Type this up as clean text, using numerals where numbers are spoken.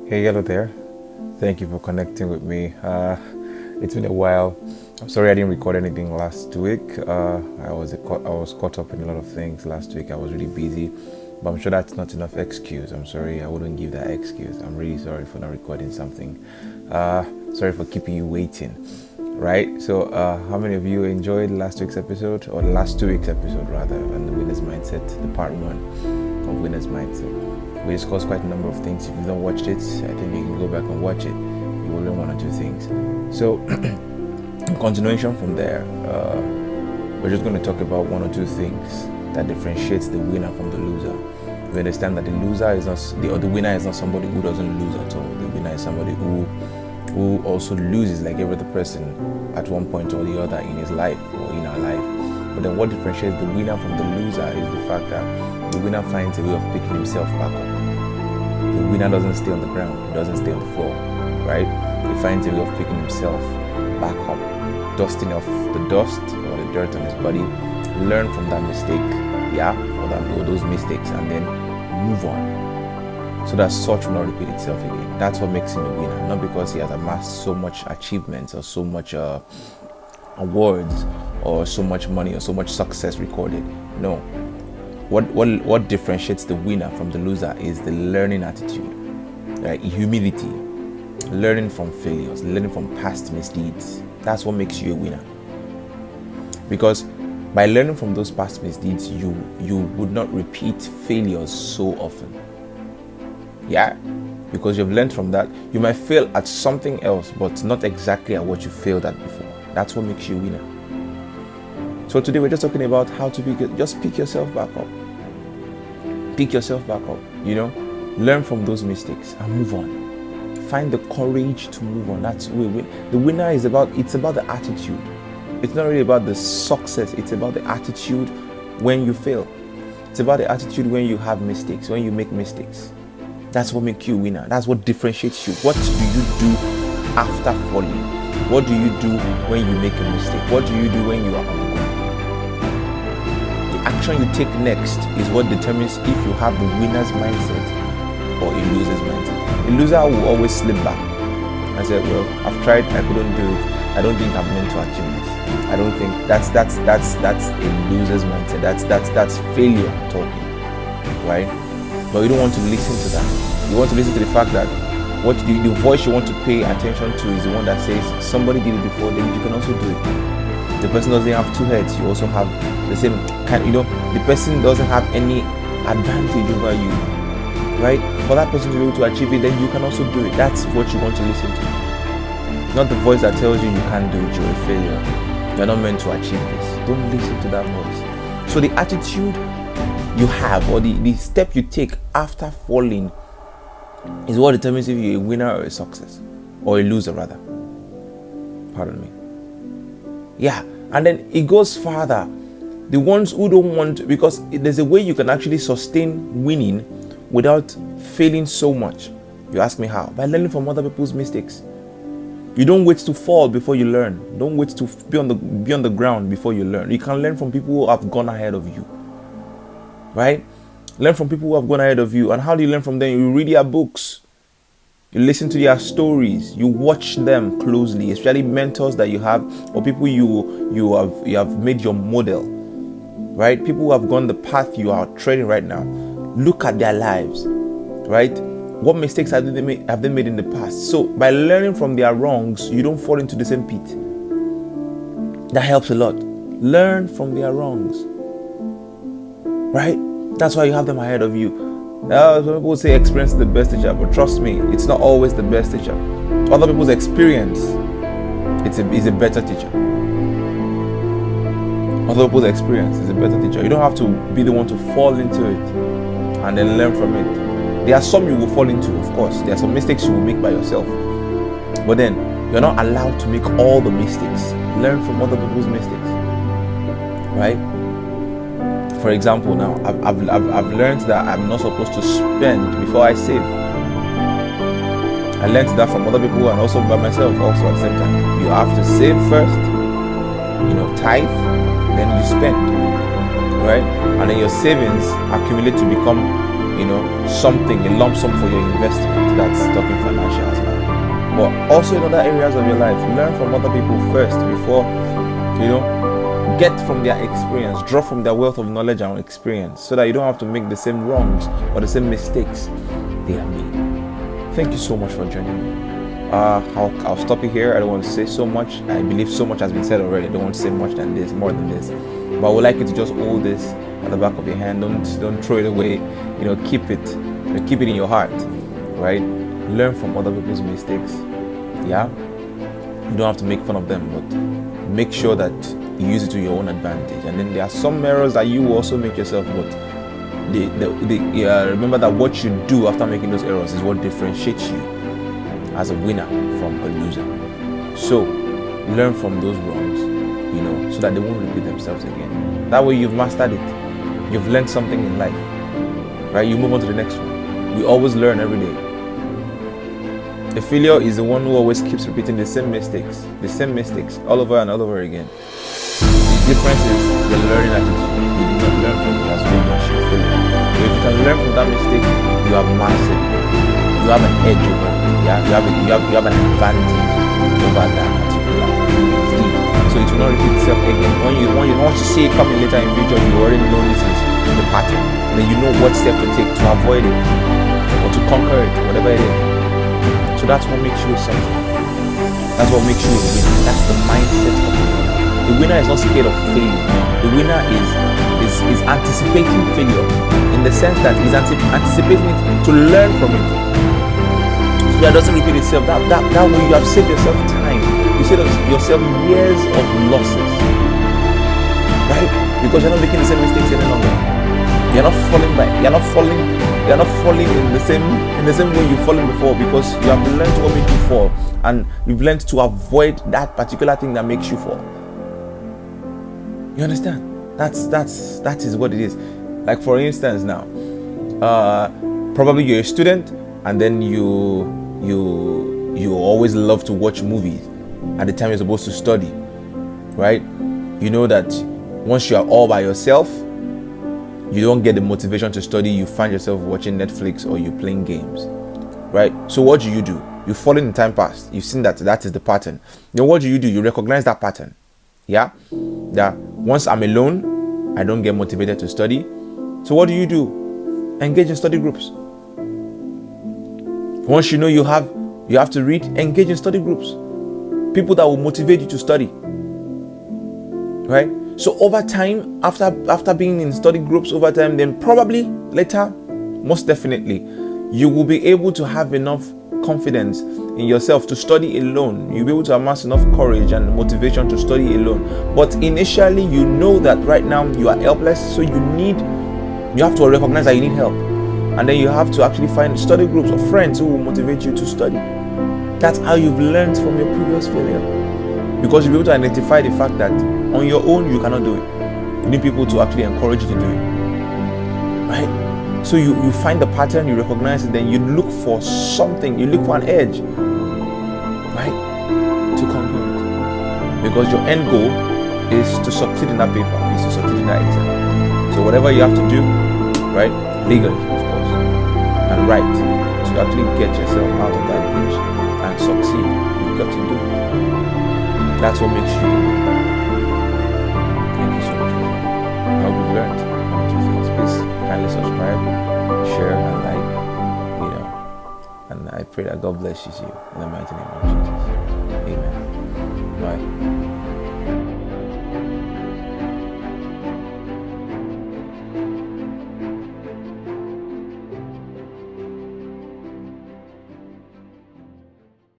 Hey, hello there. Thank you for connecting with me. It's been a while. I'm sorry I didn't record anything last week. I was caught up in a lot of things last week. I was really busy, but I'm sure that's not enough excuse. I'm sorry. I wouldn't give that excuse. I'm really sorry for not recording something. Sorry for keeping you waiting. Right? So, how many of you enjoyed last week's episode, or last 2 weeks episode rather, on the Winner's Mindset, the part one of Winner's Mindset? We discussed quite a number of things. If you've not watched it, I think you can go back and watch it. You will learn one or two things. So, in continuation from there, we're just going to talk about one or two things that differentiates the winner from the loser. We understand that the loser is not, the winner is not somebody who doesn't lose at all. The winner is somebody who also loses, like every other person at one point or the other in his life or in our life. But then what differentiates the winner from the loser is the fact that the winner finds a way of picking himself back up. The winner doesn't stay on the ground, he doesn't stay on the floor, right? He finds a way of picking himself back up, dusting off the dust or the dirt on his body, learn from that mistake, or those mistakes, and then move on. So that such will not repeat itself again. That's what makes him a winner, not because he has amassed so much achievements or so much awards or so much money or so much success recorded. No. What differentiates the winner from the loser is the learning attitude, right? Humility, learning from failures, learning from past misdeeds. That's what makes you a winner. Because by learning from those past misdeeds, you would not repeat failures so often. Yeah, because you've learned from that. You might fail at something else, but not exactly at what you failed at before. That's what makes you a winner. So today we're just talking about how to just pick yourself back up. Pick yourself back up, learn from those mistakes and move on. Find the courage to move on. That's where the winner is about. It's about the attitude. It's not really about the success. It's about the attitude when you fail. It's about the attitude when you have mistakes, when you make mistakes. That's what makes you a winner. That's what differentiates you. What do you do after falling? What do you do when you make a mistake? What do you do when you are on the ground? The action you take next is what determines if you have the winner's mindset or a loser's mindset. A loser will always slip back and say, well, I've tried, I couldn't do it. I don't think I'm meant to achieve this. I don't think that's a loser's mindset. That's failure talking, right? But you don't want to listen to that. You want to listen to the fact that the voice you want to pay attention to is the one that says somebody did it before, then you can also do it. The person doesn't have two heads, you also have the same kind, the person doesn't have any advantage over you, right? For that person to be able to achieve it, then you can also do it. That's what you want to listen to. Not the voice that tells you can't do it, you're a failure, you're not meant to achieve this. Don't listen to that voice. So the attitude you have, or the step you take after falling, is what determines if you're a winner or a success, or a loser rather. Pardon me. Yeah, and then it goes further. The ones who don't want, because there's a way you can actually sustain winning without failing so much. You ask me how? By learning from other people's mistakes. You don't wait to fall before you learn. Don't wait to be on the ground before you learn. You can learn from people who have gone ahead of you. Right? Learn from people who have gone ahead of you. And how do you learn from them? You read their books. You listen to their stories. You watch them closely, especially mentors that you have, or people you have made your model. Right? People who have gone the path you are treading right now. Look at their lives. Right? What mistakes have they made in the past? So by learning from their wrongs, you don't fall into the same pit. That helps a lot. Learn from their wrongs. Right? That's why you have them ahead of you. Some people say experience is the best teacher, but trust me, it's not always the best teacher. Other people's experience is a better teacher. Other people's experience is a better teacher. You don't have to be the one to fall into it and then learn from it. There are some you will fall into, of course. There are some mistakes you will make by yourself. But then, you're not allowed to make all the mistakes. Learn from other people's mistakes. Right? For example, now I've learned that I'm not supposed to spend before I save. I learned that from other people and also by myself also at the same time. You have to save first, tithe, then you spend, right? And then your savings accumulate to become something, a lump sum for your investment. That's talking financials now. But also in other areas of your life, learn from other people first before, get from their experience, draw from their wealth of knowledge and experience, so that you don't have to make the same wrongs or the same mistakes they have made. Thank you so much for joining me. I'll stop it here. I don't want to say so much. I believe so much has been said already. I don't want to say more than this. But I would like you to just hold this at the back of your hand. Don't throw it away. Keep it in your heart, right? Learn from other people's mistakes. Yeah, you don't have to make fun of them, but make sure that you use it to your own advantage. And then there are some errors that you also make yourself, but remember that what you do after making those errors is what differentiates you as a winner from a loser. So learn from those wrongs, so that they won't repeat themselves again. That way you've mastered it. You've learned something in life, right? You move on to the next one. We always learn every day. A failure is the one who always keeps repeating the same mistakes all over and all over again. The difference is the learning attitude. You do not learn from it, that's when you should fail. So if you can learn from that mistake, you have mastered it. You have an edge over it. Yeah, you have an advantage over that particular thing. So it will not repeat itself again. When you see it coming later in future, you already know this is the pattern. Then you know what step to take to avoid it or to conquer it, whatever it is. So that's what makes you a something. That's what makes you a winner. That's the mindset of the winner. The winner is not scared of failure. The winner is anticipating failure in the sense that he's anticipating it to learn from it. So that doesn't repeat itself. That way you have saved yourself time. You saved yourself years of losses. Right? Because you're not making the same mistakes any longer. You're not falling back. You're not falling in the same way you've fallen before, because you have learned what made you fall, and you've learned to avoid that particular thing that makes you fall. You understand? That is what it is. Like, for instance, now, probably you're a student, and then you always love to watch movies at the time you're supposed to study, right? You know that once you are all by yourself, you don't get the motivation to study. You find yourself watching Netflix or you're playing games, right? So what do? You fall in time past. You've seen that is the pattern. Then what do? You recognize that pattern. Yeah? That once I'm alone, I don't get motivated to study. So what do? Engage in study groups. Once you know you have to read, engage in study groups. People that will motivate you to study. Right? So over time, after being in study groups over time, then probably later, most definitely, you will be able to have enough confidence in yourself to study alone. You'll be able to amass enough courage and motivation to study alone. But initially, you know that right now you are helpless, so you have to recognize that you need help. And then you have to actually find study groups or friends who will motivate you to study. That's how you've learned from your previous failure. Because you'll be able to identify the fact that on your own, you cannot do it. You need people to actually encourage you to do it. Right? So you find the pattern, you recognize it, then you look for something, you look for an edge, right? To conquer it. Because your end goal is to succeed in that paper, is to succeed in that exam. So whatever you have to do, right? Legally, of course. And right, to actually get yourself out of that ditch and succeed, you've got to do it. That's what makes you. Thank you so much for that. I hope you've learned one or two things. Please kindly subscribe, share, and like. And I pray that God blesses you in the mighty name of Jesus. Amen. Bye.